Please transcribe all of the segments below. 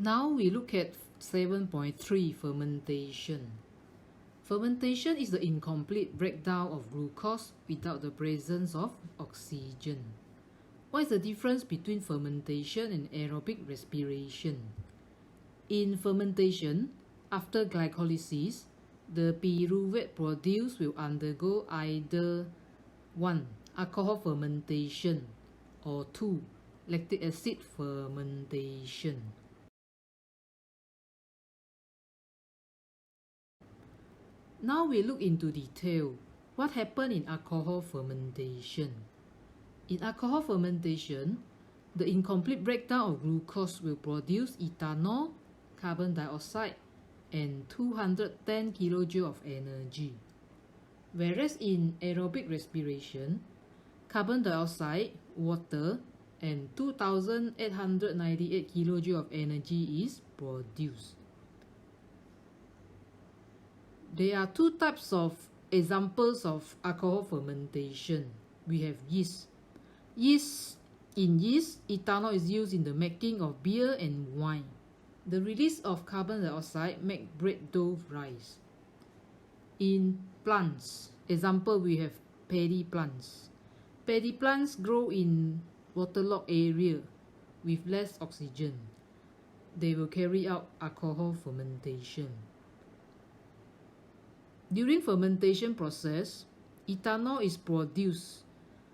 Now we look at 7.3 fermentation. Fermentation is the incomplete breakdown of glucose without the presence of oxygen. What is the difference between fermentation and aerobic respiration? In fermentation, after glycolysis, the pyruvate produced will undergo either 1. Alcohol fermentation or 2. Lactic acid fermentation. Now we look into detail what happened in alcohol fermentation. In alcohol fermentation, the incomplete breakdown of glucose will produce ethanol, carbon dioxide, and 210 kJ of energy. Whereas in aerobic respiration, carbon dioxide, water, and 2898 kJ of energy is produced. There are two types of examples of alcohol fermentation. We have yeast. In yeast, ethanol is used in the making of beer and wine. The release of carbon dioxide makes bread dough rise. In plants, example we have paddy plants. Paddy plants grow in waterlogged area with less oxygen. They will carry out alcohol fermentation. During fermentation process, ethanol is produced,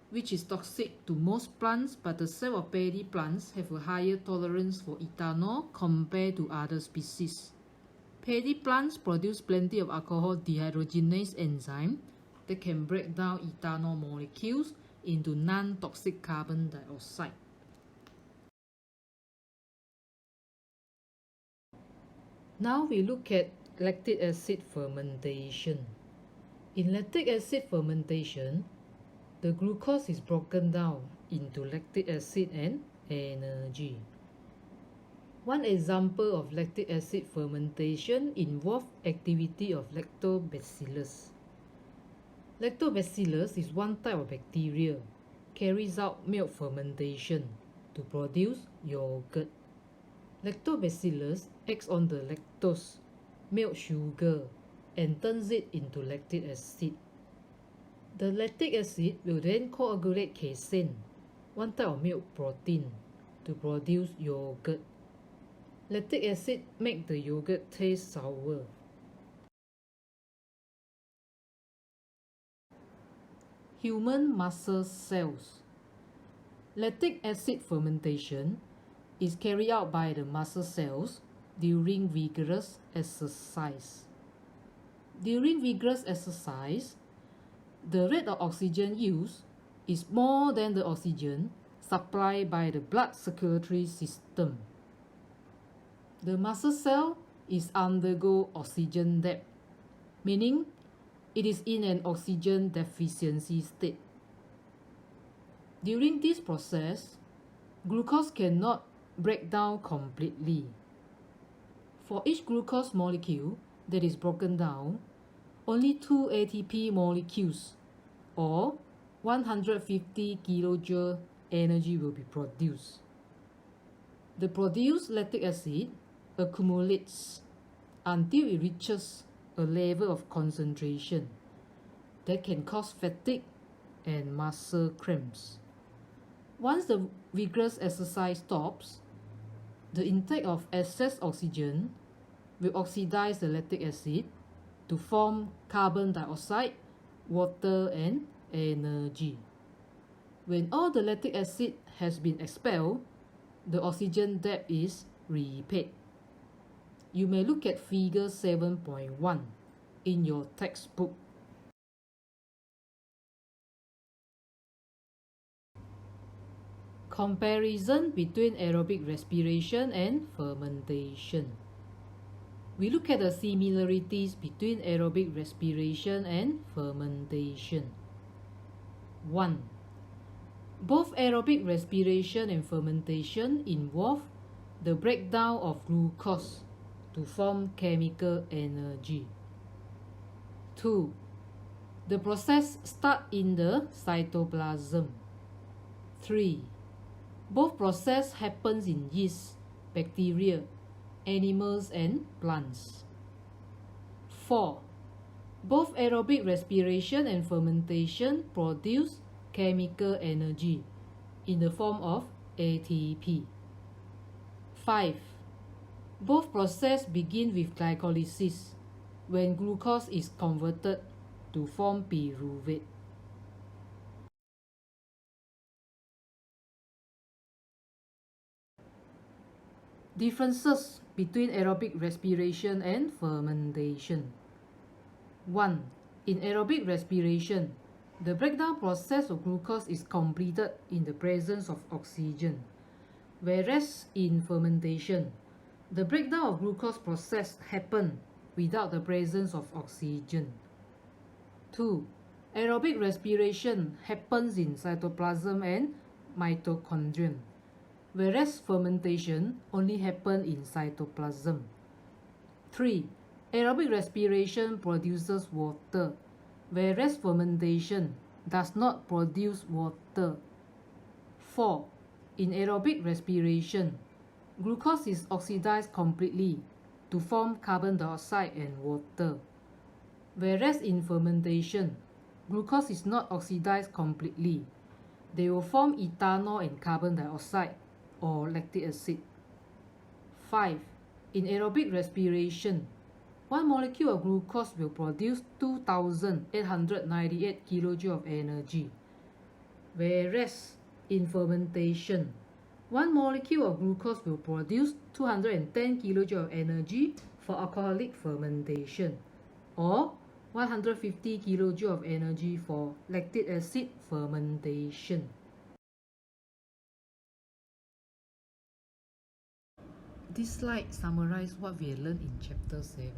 which is toxic to most plants, but the cell of paddy plants have a higher tolerance for ethanol compared to other species. Paddy plants produce plenty of alcohol dehydrogenase enzyme that can break down ethanol molecules into non-toxic carbon dioxide. Now we look at lactic acid fermentation. In lactic acid fermentation, the glucose is broken down into lactic acid and energy. One example of lactic acid fermentation involves activity of lactobacillus. Lactobacillus is one type of bacteria, carries out milk fermentation to produce yogurt. Lactobacillus acts on the lactose, milk sugar, and turns it into lactic acid. The lactic acid will then coagulate casein, one type of milk protein, to produce yogurt. Lactic acid makes the yogurt taste sour. Human muscle cells. Lactic acid fermentation is carried out by the muscle cells during vigorous exercise. During vigorous exercise, the rate of oxygen used is more than the oxygen supplied by the blood circulatory system. The muscle cell is undergo oxygen debt, meaning it is in an oxygen deficiency state. During this process, glucose cannot break down completely. For each glucose molecule that is broken down, only 2 ATP molecules or 150 kJ energy will be produced. The produced lactic acid accumulates until it reaches a level of concentration that can cause fatigue and muscle cramps. Once the vigorous exercise stops, the intake of excess oxygen will oxidize the lactic acid to form carbon dioxide, water, and energy. When all the lactic acid has been expelled, the oxygen debt is repaid. You may look at figure 7.1 in your textbook. Comparison between aerobic respiration and fermentation. We look at the similarities between aerobic respiration and fermentation. 1. Both aerobic respiration and fermentation involve the breakdown of glucose to form chemical energy. 2. The process starts in the cytoplasm. 3. Both process happens in yeast, bacteria, animals and plants. 4. Both aerobic respiration and fermentation produce chemical energy in the form of ATP. 5. Both processes begin with glycolysis, when glucose is converted to form pyruvate. Differences between aerobic respiration and fermentation. 1. In aerobic respiration, the breakdown process of glucose is completed in the presence of oxygen, whereas in fermentation, the breakdown of glucose process happens without the presence of oxygen. 2. Aerobic respiration happens in cytoplasm and mitochondrion, whereas fermentation only happens in cytoplasm. 3. Aerobic respiration produces water, whereas fermentation does not produce water. 4. In aerobic respiration, glucose is oxidized completely to form carbon dioxide and water, whereas in fermentation, glucose is not oxidized completely. They will form ethanol and carbon dioxide or lactic acid. 5. In aerobic respiration, one molecule of glucose will produce 2,898 kJ of energy, whereas in fermentation, one molecule of glucose will produce 210 kJ of energy for alcoholic fermentation, or 150 kJ of energy for lactic acid fermentation. This slide summarizes what we learned in Chapter 7.